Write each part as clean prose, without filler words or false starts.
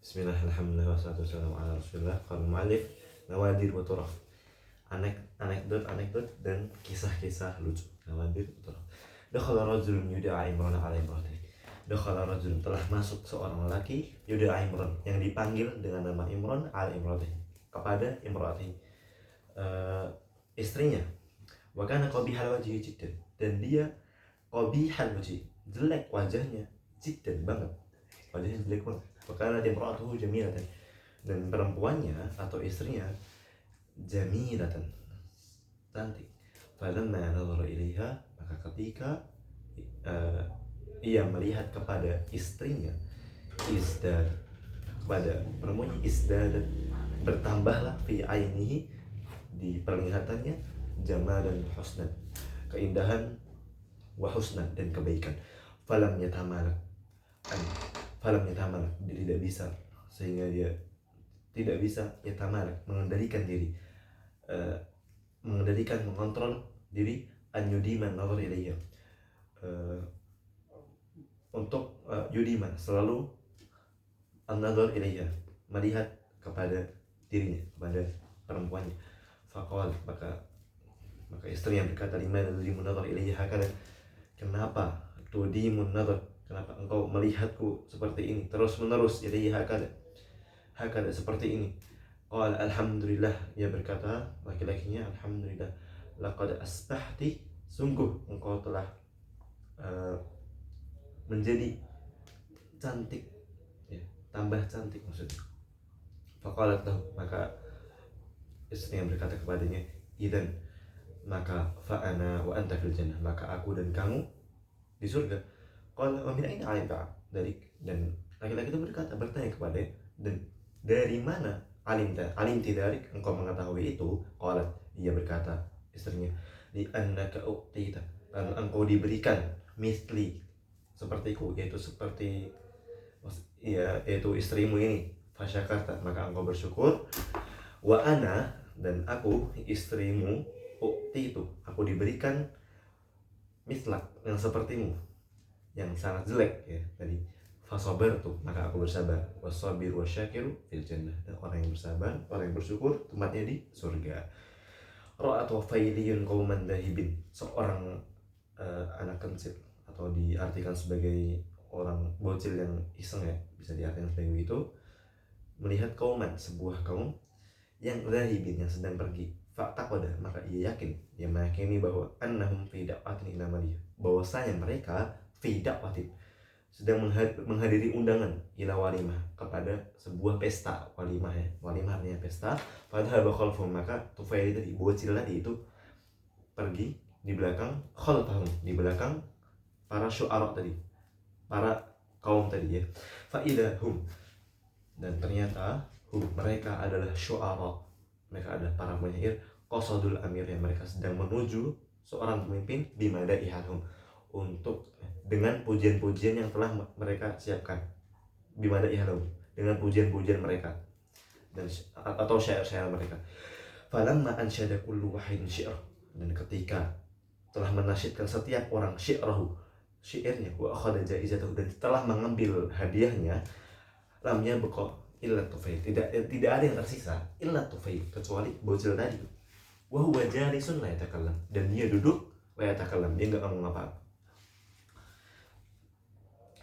Bismillah, alhamdulillah, wassalatu wassalamu ala rasulillah. Qala mu'allif nawadir wa turaf. Anekdot dan kisah-kisah lucu. Nawadir wa turaf. Dakhala rajulun yud'a Imran ala imratihi. Dakhala rajulun, telah masuk seorang lelaki, yud'a Imran, yang dipanggil dengan nama Imran ala imratihi, kepada imratihi, istrinya. Wa kana qabihal wajhi jiddan, dan dia qabihal wajhi, jelek wajahnya, jiddan banget, wajahnya jelek banget. Karena dia imra'atuhu jamilatan, dan perempuannya atau istrinya jamilatan, cantik. Falamma nadhara ilaiha, maka ketika ia melihat kepada istrinya, kepada perempuannya, bertambahlah fi ainihi, di penglihatannya, jamal dan husnan, keindahan, wa husnan, dan kebaikan. Falam yatamalak, dia tidak bisa, sehingga dia tidak bisa yatamalak, mengendalikan diri, mengontrol diri, an yudiman nazar ilayya, untuk yudiman, selalu an nazar ilayya, melihat kepada dirinya, kepada perempuannya. Faqal, maka istrinya berkata, limadha tudimun nazar ilayya hakadha, kenapa tudimun nazar, kenapa engkau melihatku seperti ini terus menerus, ilayya hakadha, seperti ini. Qala alhamdulillah, ia berkata, laki-lakinya, alhamdulillah, laqad asbahti, sungguh engkau telah menjadi cantik, ya, tambah cantik maksudnya. Faqalat lahu, maka istri yang berkata kepadanya, idzan, maka fa'ana wa anta fil jannah, maka aku dan kamu di surga. Qala wa min aina 'alimta dzalik, dan laki-laki itu bertanya kepadanya, dan dari mana alimti dzalik, engkau mengetahui itu? Qalat, ia berkata, istrinya, li annaka uqtita, karena engkau diberikan misli, sepertiku, yaitu istrimu ini. Fasyakarta, maka engkau bersyukur. Wa ana, dan aku, istrimu, ukti itu, aku diberikan mislak, yang sepertimu, yang sangat jelek, ya tadi. Fasabartu, maka aku bersabar. Wasabir wasyakiru fil jannah, dan orang yang bersabar, orang yang bersyukur, tempatnya di surga. Ra'at wafailiyun qauman dahibin, seorang anak kencil, atau diartikan sebagai orang bocil yang iseng, ya, bisa diartikan sebagai begitu, melihat kauman, sebuah kaum, yang dahibin, yang sedang pergi. Fa'taqada, maka ia yakin, dia meyakini bahwa annahum fi da'watin ila madiyah, bahwasanya mereka fi da'watin, sedang menghadiri undangan, ila walimah, kepada sebuah pesta. Walimah, ya, walimah artinya pesta. Padahal khalfahum, maka Tufail tadi, bocil tadi itu pergi di belakang, khalfahum, di belakang para syu'ara tadi, para kaum tadi, ya. Fa'idahum, dan ternyata mereka adalah syu'ara, mereka adalah para penyair, qasadul amir, yang mereka sedang menuju seorang pemimpin, bimadaihathum, untuk dengan pujian-pujian yang telah mereka siapkan, bimadaihathum, dengan pujian-pujian mereka, dan atau syair-syair mereka. Falamma ansyada kullu wahidin syi'rah, dan ketika telah menasyidkan setiap orang syairnya, wa akhadha jaizatahu, dan telah mengambil hadiahnya, lam yabqa illa Tufail, tidak ada yang tersisa, illa Tufail, kecuali bocil tadi. Wa huwa jalisun la yatakallam, dan dia duduk, la yatakallam, dia enggak ngomong apa-apa.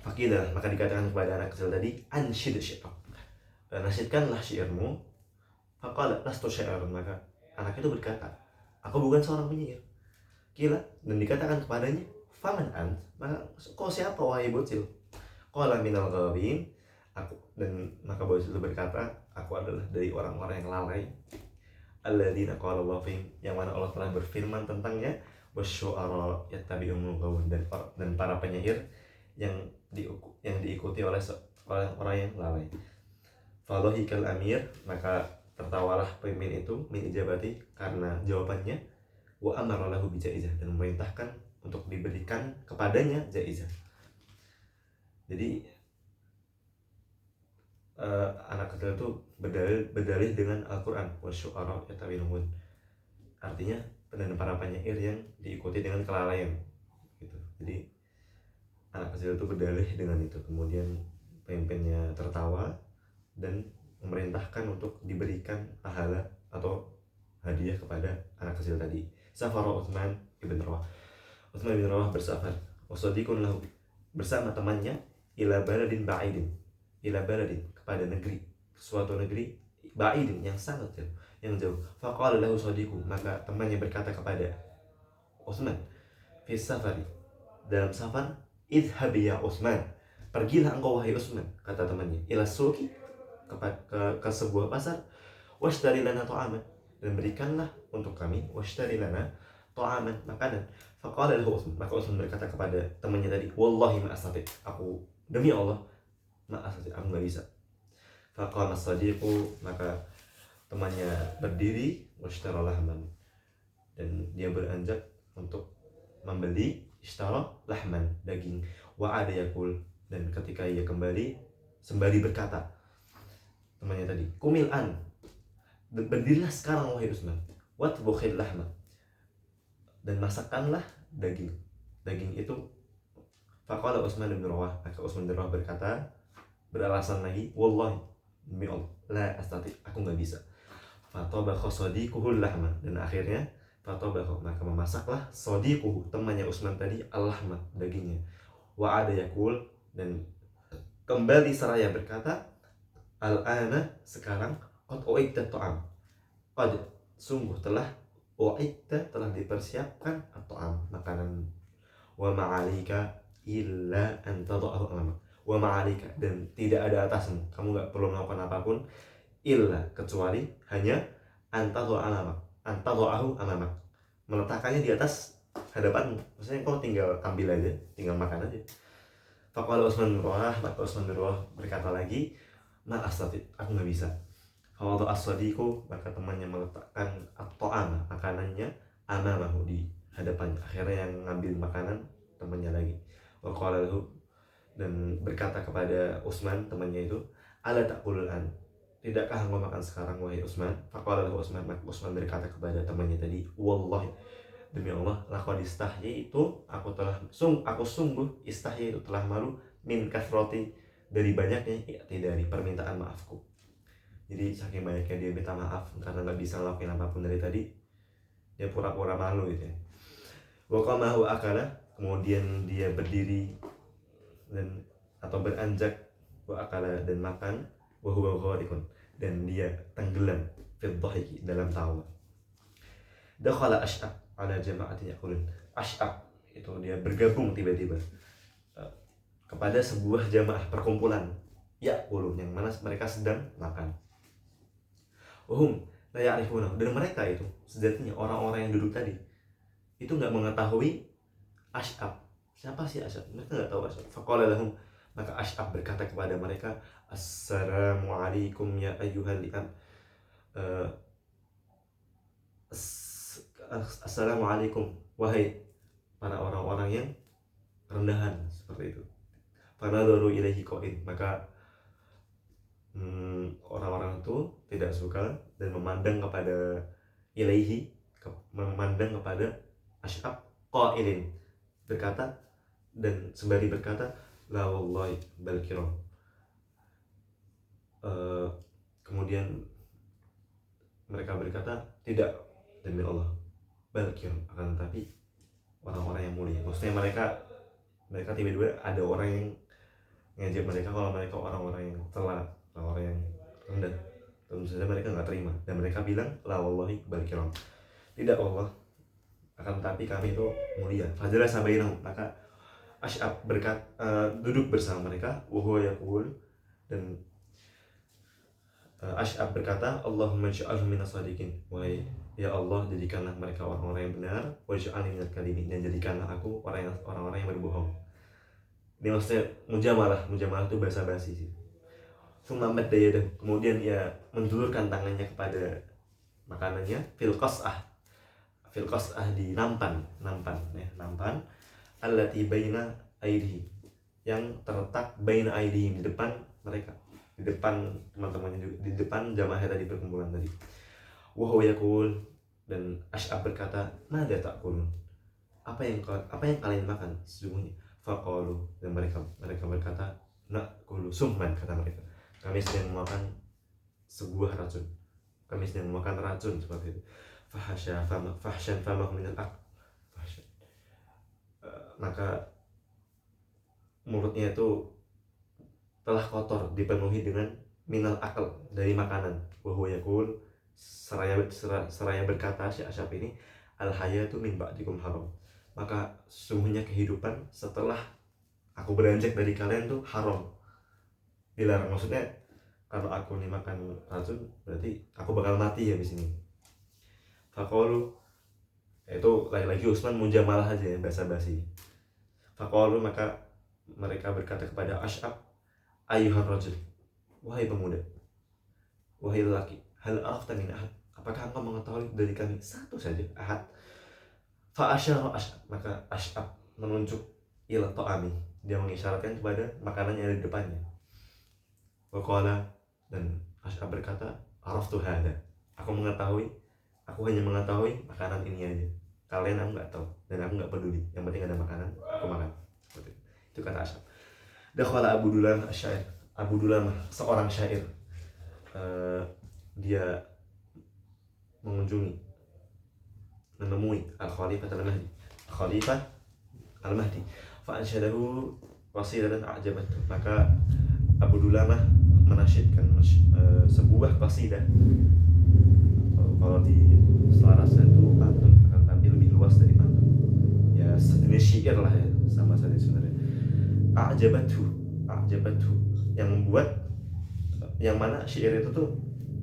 Fakidah, maka dikatakan kepada anak kecil tadi, ansyid syi'rak, nasyidkanlah syairmu. Faqala lastu sya'iran, maka anak itu berkata, aku bukan seorang penyair. Kila, dan dikatakan kepadanya, faman ant, maka kau siapa wahai bocil? Qala minal ghabin, dan maka bocil itu berkata, aku adalah dari orang-orang yang lalai. Alladzina qala Allah fihim, yang mana Allah telah berfirman tentangnya, wasyu'ara yattabi'uhumul ghawun, dan para penyair yang diikuti oleh orang yang lalai. Fadhahikal amir, maka tertawalah pemimpin itu, min ijabati, karena jawabannya. Wa amara lahu bi jaizah, dan memerintahkan untuk diberikan kepadanya jaizah. Jadi anak kecil itu berdalih dengan Al-Quran, wasyu'ara yattabi'uhum, artinya dan para penyair yang diikuti dengan kelalaian, gitu. Jadi anak kecil itu berdalih dengan itu, kemudian pemimpinnya tertawa dan memerintahkan untuk diberikan pahala atau hadiah kepada anak kecil tadi. Safara Utsman ibn Rawah. Utsman bin Rawah bersafar, wasadiqun lahu, bersama temannya, ila baladin ba'idin, ila baladin, kepada negeri, suatu negeri, ba'idin, yang sangat jauh, yang jauh. Faqala lahu sadiqu, maka temannya berkata kepada Utsman, fi safari, dalam safar, idhhab ya Utsman, pergilah engkau wahai Utsman, kata temannya, ila suqi, ke sebuah pasar, washtari lana ta'aman, dan berikanlah untuk kami, washtari lana ta'aman, makanan. Faqala lahu Utsman, maka Utsman berkata kepada temannya tadi, wallahi ma astati, aku demi Allah, ma astati, aku nggak bisa. Faqama as-sadiqu, maka temannya berdiri, washtara lahman, dan dia beranjak untuk membeli, ishtara lahman, daging, wa ada yakul, dan ketika ia kembali sembari berkata temannya tadi, kumil an, berdirilah sekarang wahai Utsman, watbukhil lahma, dan masakkanlah daging itu. Faqala Utsman bin Rawah, maka Utsman bin Rawah berkata, beralasan lagi, wallahi, demi Allah, la astati, aku nggak bisa. Fatabakha sadiquhu lahma, dan akhirnya fatabakha, maka memasaklah sadiquhu, temannya Utsman tadi, al-lahma, dagingnya. Wa ada yakul, dan kembali seraya berkata, al-ana, sekarang, qad u'idda ta'am, qad, sungguh telah, u'idda, telah dipersiapkan, at-ta'am, makanan. Wa ma'alika illa an tada'ahu amamak, wa ma'alika, dan tidak ada atasmu, kamu gak perlu melakukan apapun, illa, kecuali, hanya, an tada'ahu amamak, meletakkannya di atas hadapanmu, maksudnya kau tinggal ambil aja, tinggal makan aja. Faqala Utsman bin Rawah, maka Utsman bin Rawah berkata lagi, ma astati, aku gak bisa. Fawadu as-sadiqu, maka temannya meletakkan at-ta'am, makanannya, amamahu, di hadapannya. Akhirnya yang ngambil makanan temannya lagi. Wa qala lahu, dan berkata kepada Utsman, temannya itu, ala ta'kulul an, tidakkah engkau makan sekarang wahai Utsman? Faqala lahu Utsman, maka Utsman berkata kepada temannya tadi, wallahi, demi Allah, laqad istahyi, itu aku sungguh istahyi, itu telah malu, min kathrati, dari banyaknya, dari permintaan maafku. Jadi saking banyaknya dia minta maaf karena nggak bisa ngelakuin apapun dari tadi, dia pura-pura malu gitu ya. Wa qama wa akala, kemudian dia berdiri dan atau beranjak, wa akala, dan makan, wa huwa gharikun, dan dia tenggelam, fid dhahiki, dalam tawa. Dakhala Ash'ab ala jama'atin yaqulun, Ash'ab itu dia bergabung tiba-tiba kepada sebuah jamaah perkumpulan, yaqulun, yang mana mereka sedang makan. Wahum la ya'rifuna, dan mereka itu sejatinya orang-orang yang duduk tadi itu nggak mengetahui Ash'ab. Siapa sih Ash'ab? Mereka nggak tahu Ash'ab. Faqala lahum, maka Ash'ab berkata kepada mereka, assalamualaikum ya ayyuhal li'am, assalamualaikum, wahai para orang-orang yang rendahan, seperti itu. Fanadharu ilaihi qa'in, maka orang-orang itu tidak suka dan memandang kepada ilaihi, memandang kepada Ash'ab, qailin, berkata, dan sembari berkata, la wallahi bal kiram, kemudian mereka berkata, tidak, demi Allah, bal kiram, akan tetapi orang-orang yang mulia. Maksudnya mereka tiba-tiba ada orang yang ngajak mereka kalau mereka orang-orang yang tercela, orang yang rendah. Tentu saja mereka nggak terima dan mereka bilang, la wallahi bal kiram, tidak Allah, akan tetapi kami itu mulia. Fajala sabainahum, maka Ash'ab duduk bersama mereka, wa huwa yaqul, dan Ash'ab berkata, Allahumma ja'alhum minas shadiqin, wahai ya Allah, jadikanlah mereka orang-orang yang benar, waj'alni minal kadhibin, dan jadikanlah aku orang-orang yang berbohong. Ini maksudnya mujamalah itu basa-basi sih. Sumamad dayadahu, kemudian ia menjulurkan tangannya kepada makanannya, fil qas'ah di nampan, allati baina aydihim, yang terletak baina aydihim, di depan mereka, di depan teman-temannya juga, di depan jamaah tadi, perkumpulan tadi. Wa huwa yaqul, dan Ash'ab berkata, madza ta'kulun, apa yang kalian makan sesungguhnya? Faqalu, dan mereka berkata, na'kulu summan, kata mereka, kami sedang memakan sebuah racun, kami sedang memakan racun seperti itu. Fahsyan fama minal ak, maka mulutnya itu telah kotor, dipenuhi dengan minal akal, dari makanan. Wa yakul, seraya berkata si Asy'ab ini, al hayatu min ba'dikum haram, maka sesungguhnya kehidupan setelah aku beranjak dari kalian tuh haram, dilarang. Maksudnya kalau aku nih makan racun berarti aku bakal mati ya di sini. Faqalu, itu lagi-lagi Utsman mujamalah aja ya, basa-basi. Faqalu, maka mereka berkata kepada Asy'ab, ayyuhar rajul, wahai pemuda, wahai lelaki, hal arafta min ahad, apakah engkau mengetahui dari kami satu saja, ahad? Fa asyara Asy'ab, maka Asy'ab menunjuk ila ta'ami, dia mengisyaratkan kepada makanan yang ada di depannya. Wa qala, dan Asy'ab berkata, araftu hada, aku mengetahui, aku hanya mengetahui makanan ini aja, kalian aku nggak tahu dan aku nggak peduli, yang penting ada makanan aku makan. Itu kata Asy'ab. Dakhala Abu Dulamah asyair, Abu Dulamah seorang syair, dia mengunjungi, menemui Al-Khalifah Al-Mahdi, Khalifah Al-Mahdi, fa'ansyadahu qasidatan a'jabatu, maka Abu Dulamah menasyidkan sebuah qasidah. Kalau di selarasnya itu pantun, akan tapi lebih luas dari pantun ya, sejenis syair lah ya, sama saja sebenarnya. A'jabatu, yang membuat, yang mana syair itu tuh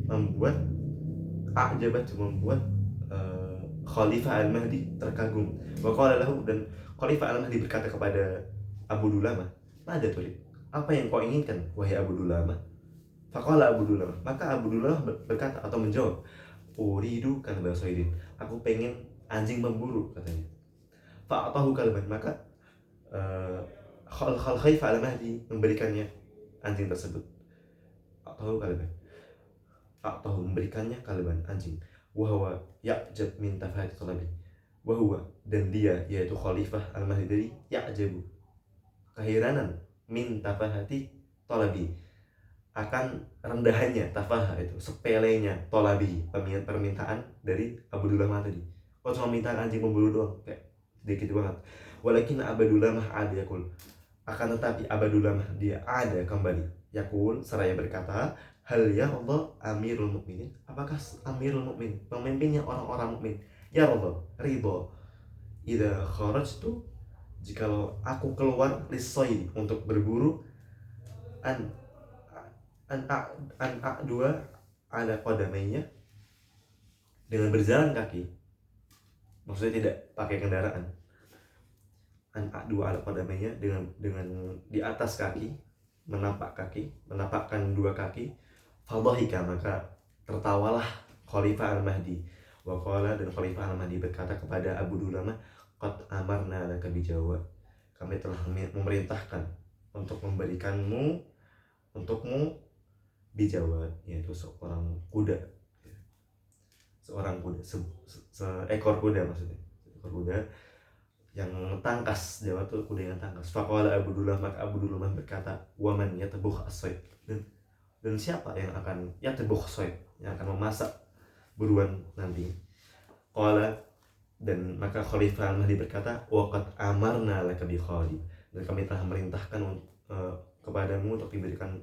membuat a'jabatu, membuat Khalifah Al-Mahdi terkagum. Wa qala lahu, dan Khalifah Al-Mahdi berkata kepada Abu Dulamah, "Mada turid? Apa yang kau inginkan wahai Abu Dulamah?" Faqala Abu Dulamah, maka Abu Dulamah berkata atau menjawab, "Uridu kalba saydin." Aku pengen anjing memburu, katanya. Fa'atahu kalban, maka Khalifah Al-Mahdi memberikannya anjing tersebut. Fa'atahu memberikannya kalban, anjing. Wahwa ya'jab min tafahati talabi, wahwa, dan dia yaitu Khalifah Al-Mahdi dari ya'jabu, keheranan, min tafahati talabi, akan rendahannya, tafah itu sepelenya, talabi permintaan dari Abu Dulamah tadi. Kok cuma minta anjing memburu doang, kayak sedikit banget. Walakin Abu Dulamah ada yakul, akan tetapi Abu Dulamah dia ada kembali, yakul seraya berkata, hal ya Allah Amirul Mukminin, apakah Amirul Mukminin, pemimpinnya orang-orang mukmin, ya Allah ridho, idza kharajtu, jikalau aku keluar lisoy, untuk berburu, an dua ada qadamayya, dengan berjalan kaki, maksudnya tidak pakai kendaraan. An dua ala qadamayya, dengan di atas kaki, menapakkan dua kaki. Fadhahika, maka tertawalah Khalifah Al-Mahdi. Wa qala, dan Khalifah Al-Mahdi berkata kepada Abu Dulamah, qad amarna laka bijawad, kami telah memerintahkan untuk memberikanmu, untukmu, bijawad, yaitu seorang kuda, seekor kuda, maksudnya seekor kuda yang tangkas. Jawa tuh kuda yang tangkas. Faqala Abu Dulamah, maka Abu Dulamah berkata, waman yatabuh as-sayd, dan siapa yang akan yatabuh as-sayd, yang akan memasak buruan nanti. Qala, dan maka Khalifah Al-Mahdi berkata, waqad amarna laka bi khadi, dan kami telah merintahkan kepadamu untuk diberikan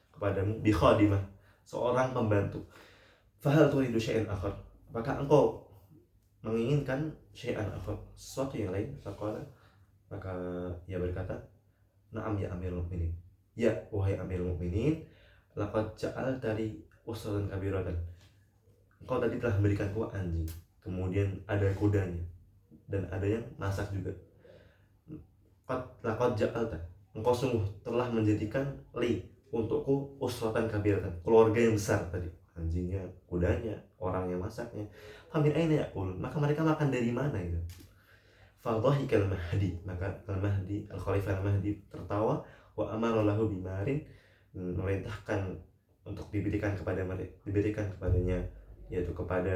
kepadamu bi khadimah, seorang pembantu. Fahal turidu syai'an akhar, apakah engkau menginginkan syai'an akhar, sesuatu yang lain? Faqala, maka ia berkata, na'am ya Amirul Mukminin, ya wahai Amirul Mukminin, laqad ja'altani usratan kabiratan, engkau tadi telah memberikanku anjing, kemudian ada kudanya, dan ada yang masak juga. Laqad ja'alta, engkau sungguh telah menjadikan li, untukku, usratan kabiratan, keluarga yang besar tadi, anjingnya, kudanya, orang yang masaknya. Famin aina yaqul, maka mereka makan dari mana itu? Fadhahikal Mahdi, maka Al-Mahdi, Al-Khalifah Al-Mahdi tertawa. Wa amara lahu bimarin, memerintahkan untuk diberikan kepadanya, yaitu kepada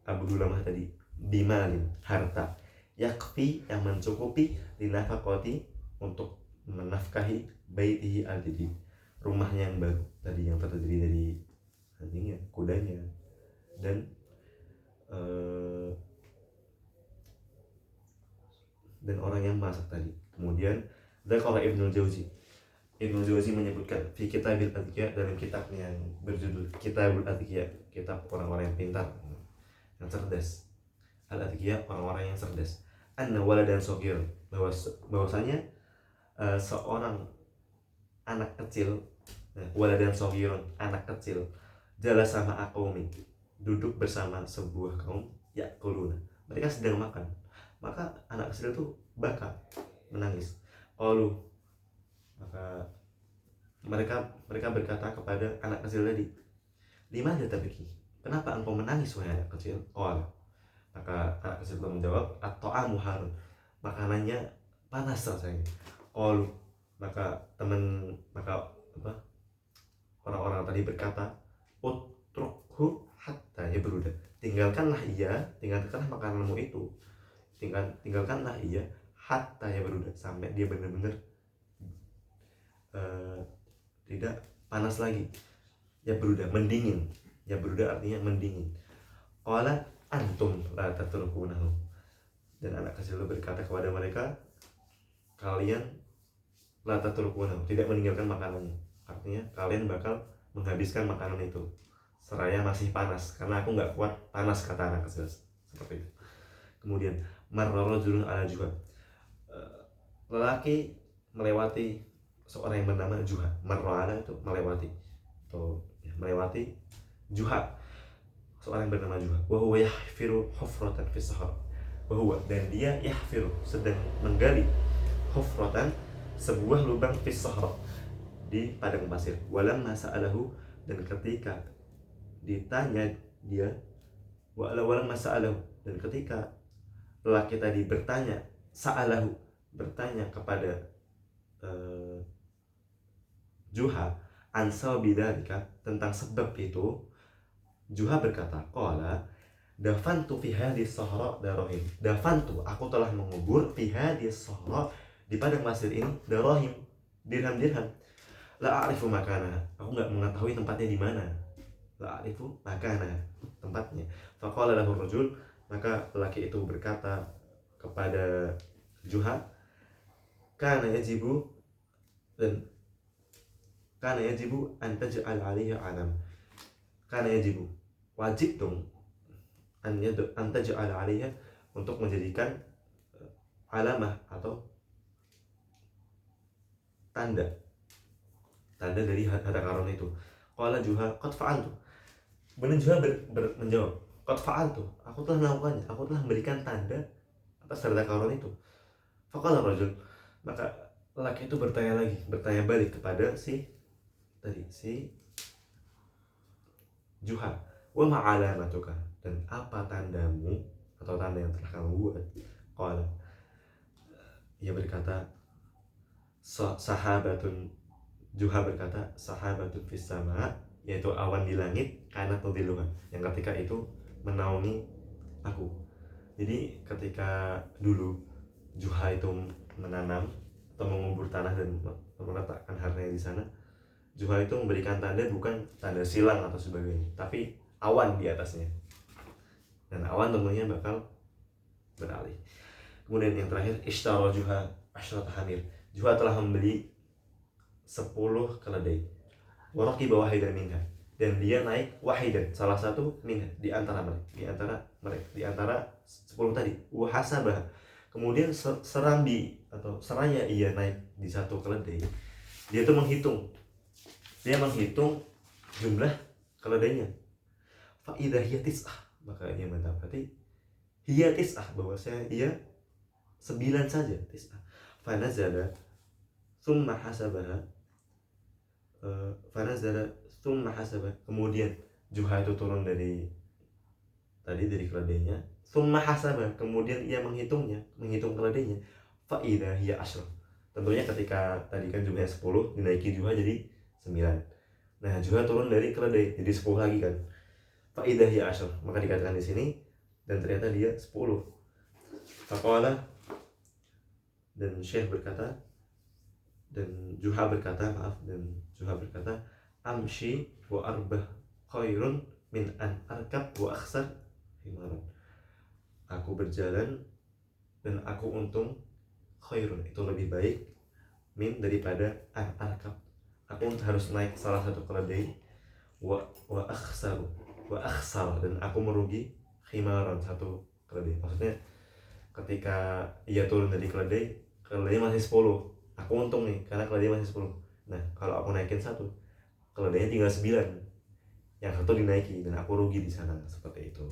Abu Dulamah tadi, bimalin, harta, yakfi, yang mencukupi, linafaqati, untuk menafkahi baitihi al-jadid, rumahnya yang baru tadi, yang terdiri dari anjingnya, kudanya, dan orang yang masak tadi. Kemudian dzakara Ibnul Jauzi menyebutkan fi Kitabil Adqiya, dalam kitabnya yang berjudul Kitabul Adqiya, kitab orang-orang yang pintar, yang cerdas. Al-Adqiya, orang-orang yang cerdas. Anna waladan shaghir, bahwasanya seorang anak kecil, waladan shaghirun, anak kecil, jalas sama aqaumin, duduk bersama sebuah kaum, yakuluna, mereka sedang makan, maka anak kecil itu baka, menangis. Qalu, maka mereka berkata kepada anak kecil tadi, limadza tabki, kenapa engkau menangis wahai anak kecil? Qala, maka anak kecil itu menjawab, at-ta'amu harun, makanannya panas rasanya. Qalu, maka orang-orang tadi berkata, utrukhu hatta yabruda, tinggalkanlah makananmu itu, tinggalkanlah ia hatta yabruda, sampai dia benar-benar tidak panas lagi. Yabruda, mendingin. Yabruda artinya mendingin. Qala antum la tatrukunahu, dan anak kecil itu berkata kepada mereka, kalian la tatrukunahu, tidak meninggalkan makanannya. Artinya kalian bakal menghabiskan makanan itu seraya masih panas, karena aku nggak kuat panas, kata anak kecil seperti itu. Kemudian marra rajulun ala Juha, lelaki melewati seorang yang bernama Juha. Marra itu melewati, atau melewati Juha, seorang yang bernama Juha. Wa huwa yahfiru hufratan fis sahara, wa dan dia yahfiru, sedang menggali, hufratan, sebuah lubang fis sahara, di padang pasir. Walamma sa'alahu, dan ketika ditanya dia, walamma sa'alahu, dan ketika lelaki tadi bertanya, sa'alahu, bertanya kepada Juha, ansal bidzalika, tentang sebab itu, Juha berkata, qala dafantu fi hadhihi sahra darahim, dafantu, aku telah mengubur, fi hadhihi sahra, di padang pasir ini, darahim, dirham-dirham, la a'rifu makana, aku enggak mengetahui tempatnya di mana, la a'rifu makana, tempatnya. Faqala lahu rajul, maka lelaki itu berkata kepada Juha, kana yajibu an taj'al 'alaiha 'alam, kana yajibu, wajib dong, an taj'al 'alaiha, untuk menjadikan alamah atau tanda dari harta karun itu. Qala Juha qad fa'altu, benar Juha menjawab, qad fa'altu, aku telah melakukannya, aku telah memberikan tanda atas harta karun itu. Faqala rajul, maka lelaki itu bertanya balik kepada si Juha, wa ma'alamatuka, dan apa tandamu atau tanda yang telah kamu buat? Qala, ia berkata, sahabatun, Juha berkata, sahabatun fis sama, yaitu awan di langit, kana tudilluha, yang ketika itu menaungi aku. Jadi ketika dulu Juha itu menanam atau mengubur tanah dan meletakkan hartanya di sana, Juha itu memberikan tanda, bukan tanda silang atau sebagainya, tapi awan di atasnya, dan awan tentunya bakal beralih. Kemudian yang terakhir, ishtara Juha asyrata hamir, Juha telah membeli 10 keledai, waraqiba wahidan minha, dan dia naik wahidan, salah satu minha, di antara 10 tadi, wahasabah, kemudian seraya ia naik di satu keledai, dia tuh menghitung jumlah keledainya. Fa idza hiya tis'ah, maka ia mendapati hiya tis'ah, bahwasanya ia 9 saja, tis'ah. Fa nazala thumma hasabaha, kemudian Juha itu turun dari keledainya, thumma hasaba, kemudian ia menghitung keledainya. Fa idza hiya asyrah, tentunya ketika tadi kan jumlahnya 10, dinaiki Juha jadi 9. Nah, Juha turun dari keledai jadi 10 lagi kan. Fa idza hiya asyrah, maka dikatakan di sini, dan ternyata dia 10. Faqala, dan Syekh berkata, dan Juha berkata amshi wa arbah khairun min an arkab wa akhsar himaran. Aku berjalan dan aku untung, khairun itu lebih baik, min daripada an arkab aku harus naik salah satu keledai, wa akhsar dan aku merugi, himaran satu keledai. Maksudnya ketika ia turun dari keledai masih 10, aku untung nih karena keledai masih 10. Nah kalau aku naikin satu, keledainya tinggal 9, yang satu dinaiki dan aku rugi di sana, seperti itu.